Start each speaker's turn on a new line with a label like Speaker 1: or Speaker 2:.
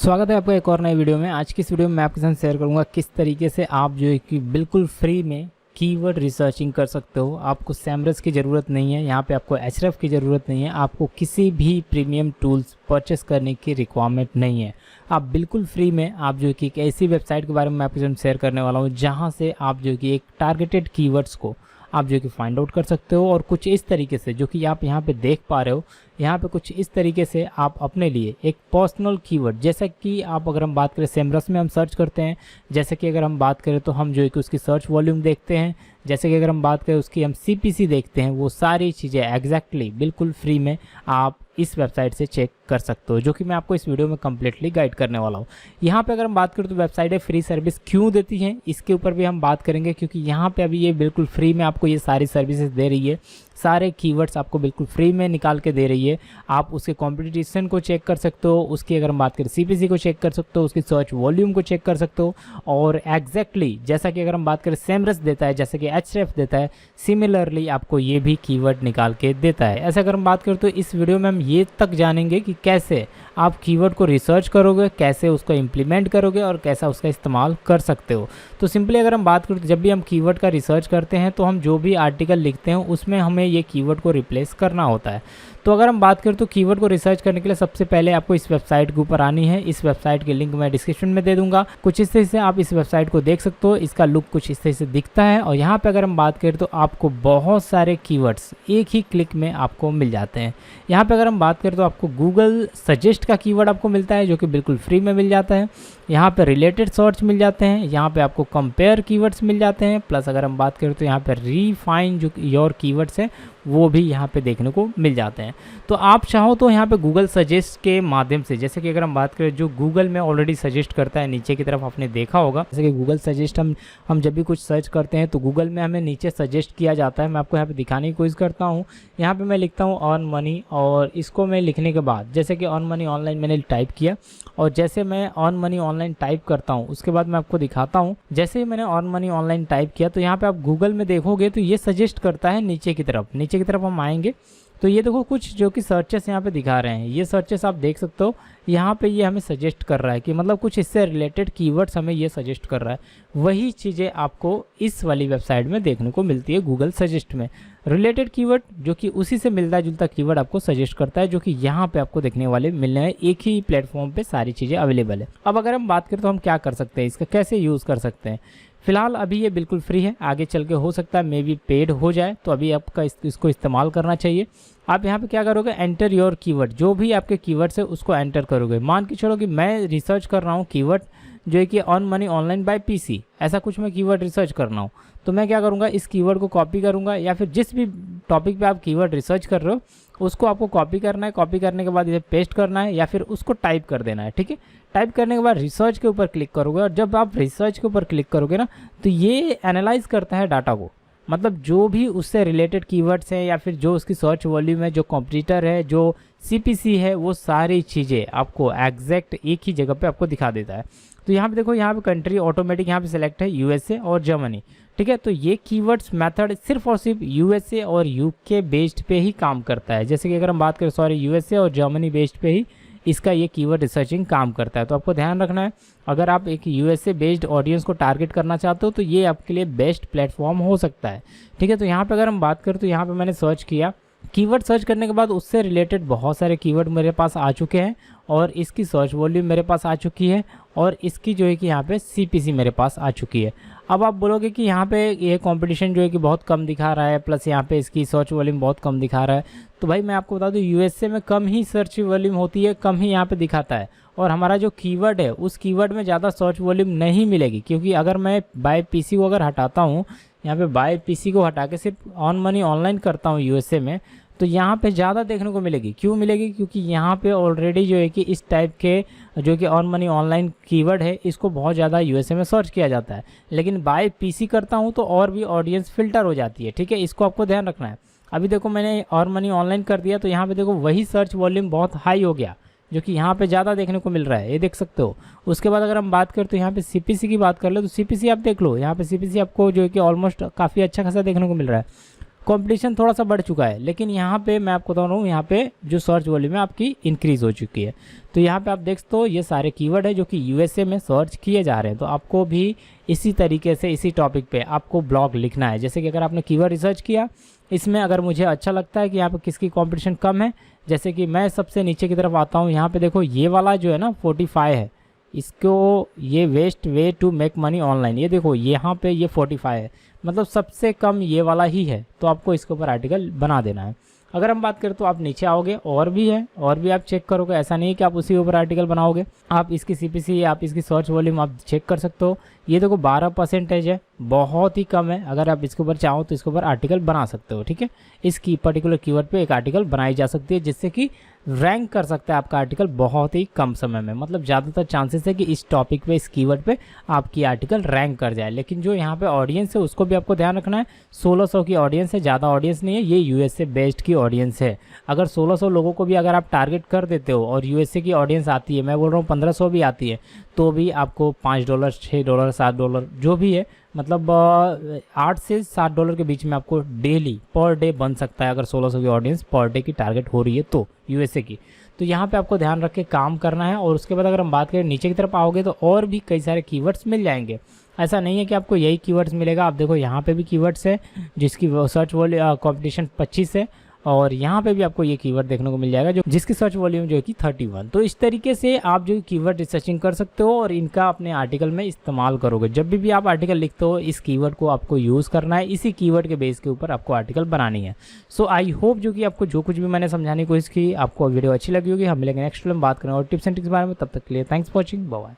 Speaker 1: स्वागत है आपका एक और नई वीडियो में। आज की इस वीडियो में मैं आपके साथ शेयर करूंगा किस तरीके से आप जो है कि बिल्कुल फ्री में कीवर्ड रिसर्चिंग कर सकते हो। आपको सैमरस की ज़रूरत नहीं है, यहाँ पे आपको एचरेफ की ज़रूरत नहीं है, आपको किसी भी प्रीमियम टूल्स परचेस करने की रिक्वायरमेंट नहीं है। आप बिल्कुल फ्री में आप जो है कि एक ऐसी वेबसाइट के बारे में मैं आपके साथ शेयर करने वाला हूँ जहाँ से आप जो है कि एक टारगेटेड कीवर्ड्स को आप जो कि फाइंड आउट कर सकते हो और कुछ इस तरीके से जो कि आप यहाँ पे देख पा रहे हो, यहाँ पे कुछ इस तरीके से आप अपने लिए एक पर्सनल कीवर्ड, जैसा कि आप अगर हम बात करें सेमरस में हम सर्च करते हैं, जैसे कि अगर हम बात करें तो हम जो है कि उसकी सर्च वॉल्यूम देखते हैं, जैसे कि अगर हम बात करें उसकी हम सीपीसी देखते हैं, वो सारी चीज़ें एग्जैक्टली बिल्कुल फ्री में आप इस वेबसाइट से चेक कर सकते हो, जो कि मैं आपको इस वीडियो में कम्प्लीटली गाइड करने वाला हूँ। यहाँ पे अगर हम बात करें तो वेबसाइटें फ्री सर्विस क्यों देती हैं, इसके ऊपर भी हम बात करेंगे, क्योंकि यहाँ पे अभी ये बिल्कुल फ्री में आपको ये सारी सर्विसेज दे रही है, सारे कीवर्ड्स आपको बिल्कुल फ्री में निकाल के दे रही है। आप उसके कॉम्पिटिशन को चेक कर सकते हो, उसकी अगर हम बात करें सीपीसी को चेक कर सकते हो, उसकी सर्च वॉल्यूम को चेक कर सकते हो, और एग्जैक्टली जैसा कि अगर हम बात करें सेमरस देता है, जैसे कि एचरेफ देता है, सिमिलरली आपको ये भी कीवर्ड निकाल के देता है। ऐसा अगर हम बात करें तो इस वीडियो में हम ये तक जानेंगे कि कैसे आप कीवर्ड को रिसर्च करोगे, कैसे उसको इम्प्लीमेंट करोगे और कैसा उसका इस्तेमाल कर सकते हो। तो सिंपली अगर हम बात करें तो जब भी हम कीवर्ड का रिसर्च करते हैं तो हम जो भी आर्टिकल लिखते हैं उसमें हमें ये कीवर्ड को रिप्लेस करना होता है। तो अगर हम बात करें तो कीवर्ड को रिसर्च करने के लिए सबसे पहले आपको इस वेबसाइट के ऊपर आनी है। इस वेबसाइट की लिंक मैं डिस्क्रिप्शन में दे दूंगा। कुछ इस तरह से आप इस वेबसाइट को देख सकते हो, इसका लुक कुछ इस तरह से दिखता है। और यहाँ पे अगर हम बात करें तो आपको बहुत सारे कीवर्ड्स एक ही क्लिक में आपको मिल जाते हैं। यहाँ पे अगर हम बात करें तो आपको गूगल सजेस्ट का कीवर्ड आपको मिलता है, जो कि बिल्कुल फ्री में मिल जाता है। यहाँ पे रिलेटेड सर्च मिल जाते हैं, यहाँ पे आपको कंपेयर कीवर्ड्स मिल जाते हैं, प्लस अगर हम बात करें तो यहाँ पे रीफाइन जो योर कीवर्ड्स है वो भी यहाँ पे देखने को मिल जाते हैं। तो आप चाहो तो यहाँ पे गूगल सजेस्ट के माध्यम से, जैसे कि अगर हम बात करें जो गूगल में ऑलरेडी सजेस्ट करता है, नीचे की तरफ आपने देखा होगा, जैसे कि गूगल सजेस्ट हम जब भी कुछ सर्च करते हैं तो गूगल में हमें नीचे सजेस्ट किया जाता है। मैं आपको यहाँ पे दिखाने की कोशिश करता हूँ। यहाँ पे मैं लिखता हूँ अर्न मनी, और इसको मैं लिखने के बाद जैसे कि अर्न मनी ऑनलाइन मैंने टाइप किया, और जैसे मैं अर्न मनी ऑनलाइन टाइप करता हूँ उसके बाद मैं आपको दिखाता हूँ। जैसे ही मैंने अर्न मनी ऑनलाइन टाइप किया तो यहाँ पे आप गूगल में देखोगे तो ये सजेस्ट करता है नीचे की तरफ। नीचे की तरफ हम आएंगे तो ये देखो कुछ जो कि सर्चेस यहाँ पे दिखा रहे हैं, ये सर्चेस आप देख सकते हो। यहाँ पे ये हमें सजेस्ट कर रहा है कि मतलब कुछ इससे रिलेटेड कीवर्ड्स हमें ये सजेस्ट कर रहा है। वही चीज़ें आपको इस वाली वेबसाइट में देखने को मिलती है गूगल सजेस्ट में। रिलेटेड कीवर्ड जो कि उसी से मिलता जुलता कीवर्ड आपको सजेस्ट करता है, जो कि यहाँ पे आपको देखने वाले मिलने हैं। एक ही प्लेटफॉर्म पे सारी चीज़ें अवेलेबल है। अब अगर हम बात करें तो हम क्या कर सकते हैं, इसका कैसे यूज़ कर सकते हैं। फिलहाल अभी ये बिल्कुल फ्री है, आगे चल के हो सकता है मे बी पेड हो जाए, तो अभी आपका इसको इस्तेमाल करना चाहिए। आप यहाँ पे क्या करोगे, एंटर योर कीवर्ड, जो भी आपके कीवर्ड्स है उसको एंटर करोगे। मान के चलो कि मैं रिसर्च कर रहा हूँ कीवर्ड जो है कि earn money online by PC, ऐसा कुछ मैं कीवर्ड रिसर्च कर रहा हूँ। तो मैं क्या करूँगा, इस कीवर्ड को कॉपी करूँगा, या फिर जिस भी टॉपिक पे आप कीवर्ड रिसर्च कर रहे हो उसको आपको कॉपी करना है। कॉपी करने के बाद इसे पेस्ट करना है या फिर उसको टाइप कर देना है। ठीक है, टाइप करने के बाद रिसर्च के ऊपर क्लिक करोगे, और जब आप रिसर्च के ऊपर क्लिक करोगे ना तो ये एनालाइज करता है डाटा को, मतलब जो भी उससे रिलेटेड कीवर्ड्स हैं या फिर जो उसकी सर्च वॉल्यूम है, जो कॉम्पिटिटर है, जो सीपीसी है, वो सारी चीज़ें आपको एग्जैक्ट एक ही जगह पे आपको दिखा देता है। तो यहाँ पे देखो, यहाँ पे कंट्री ऑटोमेटिक यहाँ पे सिलेक्ट है यूएसए और जर्मनी। ठीक है, तो ये कीवर्ड्स मेथड सिर्फ और सिर्फ यूएसए और यूके बेस्ड पे ही काम करता है। जैसे कि अगर हम बात करें यूएसए और जर्मनी बेस्ड पे ही इसका ये कीवर्ड रिसर्चिंग काम करता है। तो आपको ध्यान रखना है, अगर आप एक यूएसए बेस्ड ऑडियंस को टारगेट करना चाहते हो तो ये आपके लिए बेस्ट प्लेटफॉर्म हो सकता है। ठीक है, तो यहाँ पे अगर हम बात करें तो यहाँ पे मैंने सर्च किया, कीवर्ड सर्च करने के बाद उससे रिलेटेड बहुत सारे कीवर्ड मेरे पास आ चुके हैं, और इसकी सर्च वॉल्यूम मेरे पास आ चुकी है, और इसकी जो है कि यहाँ पे सीपीसी मेरे पास आ चुकी है। अब आप बोलोगे कि यहाँ पे ये कंपटीशन जो है कि बहुत कम दिखा रहा है, प्लस यहाँ पे इसकी सर्च वॉल्यूम बहुत कम दिखा रहा है। तो भाई मैं आपको बता दूँ, यूएसए में कम ही सर्च वॉल्यूम होती है, कम ही यहाँ पे दिखाता है, और हमारा जो कीवर्ड है उस कीवर्ड में ज़्यादा सर्च वॉल्यूम नहीं मिलेगी। क्योंकि अगर मैं बाय पीसी को अगर हटाता हूँ, यहाँ पे बाय पीसी को हटा के सिर्फ अर्न मनी ऑनलाइन करता हूँ यूएसए में, तो यहाँ पे ज़्यादा देखने को मिलेगी। क्यों मिलेगी, क्योंकि यहाँ पे ऑलरेडी जो है कि इस टाइप के जो कि अर्न मनी ऑनलाइन कीवर्ड है इसको बहुत ज़्यादा यूएसए में सर्च किया जाता है। लेकिन बाय पीसी करता हूँ तो और भी ऑडियंस फिल्टर हो जाती है। ठीक है, इसको आपको ध्यान रखना है। अभी देखो मैंने अर्न मनी ऑनलाइन कर दिया, तो यहाँ पे देखो वही सर्च वॉल्यूम बहुत हाई हो गया, जो कि यहाँ पे ज़्यादा देखने को मिल रहा है, ये देख सकते हो। उसके बाद अगर हम बात करें तो यहाँ पे सीपीसी की बात कर लो, तो सीपीसी आप देख लो, यहाँ पे सीपीसी आपको जो है कि ऑलमोस्ट काफ़ी अच्छा खासा देखने को मिल रहा है। कंपटीशन थोड़ा सा बढ़ चुका है, लेकिन यहाँ पे मैं आपको बता रहा हूँ, यहाँ पे जो सर्च वॉल्यूम है आपकी इंक्रीज़ हो चुकी है। तो यहाँ पे आप देख सकते हो ये सारे कीवर्ड है जो कि यूएसए में सर्च किए जा रहे हैं। तो आपको भी इसी तरीके से इसी टॉपिक पे आपको ब्लॉग लिखना है। जैसे कि अगर आपने कीवर्ड रिसर्च किया, इसमें अगर मुझे अच्छा लगता है कि यहाँ पे किसकी कंपटीशन कम है, जैसे कि मैं सबसे नीचे की तरफ आता हूँ, यहाँ पे देखो ये वाला जो है ना 45 है, इसको ये best way to make money online, ये देखो यहाँ पे ये 45 है, मतलब सबसे कम ये वाला ही है। तो आपको इसके ऊपर आर्टिकल बना देना है। अगर हम बात करें तो आप नीचे आओगे और भी है, और भी आप चेक करोगे, ऐसा नहीं है कि आप उसी ऊपर आर्टिकल बनाओगे। आप इसकी सीपीसी, आप इसकी सर्च वॉल्यूम आप चेक कर सकते हो। ये देखो 12% है, बहुत ही कम है। अगर आप इसके ऊपर चाहो तो इसके ऊपर आर्टिकल बना सकते हो, ठीक है। इसकी पर्टिकुलर कीवर्ड पे एक आर्टिकल बनाई जा सकती है, जिससे कि रैंक कर सकता है आपका आर्टिकल बहुत ही कम समय में। मतलब ज़्यादातर चांसेस है कि इस टॉपिक पे, इस कीवर्ड पे आपकी आर्टिकल रैंक कर जाए। लेकिन जो यहाँ पे ऑडियंस है उसको भी आपको ध्यान रखना है। 1600 की ऑडियंस है, ज़्यादा ऑडियंस नहीं है, ये यूएसए बेस्ड की ऑडियंस है। अगर 1600 लोगों को भी अगर आप टारगेट कर देते हो और यूएसए की ऑडियंस आती है, मैं बोल रहा हूँ 1500 भी आती है, तो भी आपको $5, $6, $7 जो भी है, मतलब $8 से $7 के बीच में आपको डेली पर डे बन सकता है। अगर 1600 की ऑडियंस पर डे की टारगेट हो रही है तो यूएसए की, तो यहाँ पे आपको ध्यान रख के काम करना है। और उसके बाद अगर हम बात करें नीचे की तरफ आओगे तो और भी कई सारे कीवर्ड्स मिल जाएंगे। ऐसा नहीं है कि आपको यही कीवर्ड्स मिलेगा। आप देखो यहाँ पे भी कीवर्ड्स है जिसकी सर्च वॉल्यूम कंपटीशन 25 है, और यहाँ पे भी आपको ये कीवर्ड देखने को मिल जाएगा जो जिसकी सर्च वॉल्यूम जो है कि 31। तो इस तरीके से आप जो कीवर्ड रिसर्चिंग कर सकते हो और इनका अपने आर्टिकल में इस्तेमाल करोगे। जब भी आप आर्टिकल लिखते हो, इस कीवर्ड को आपको यूज़ करना है, इसी कीवर्ड के बेस के ऊपर आपको आर्टिकल बनानी है। सो आई होप जो कि आपको जो कुछ भी मैंने समझाने की कोशिश की, आपको वीडियो अच्छी लगी होगी। हम मिलेंगे नेक्स्ट वीडियो में, बात करें और टिप्स एंड ट्रिक्स के बारे में। तब तक के लिए थैंक्स फॉर वॉचिंग, बाय।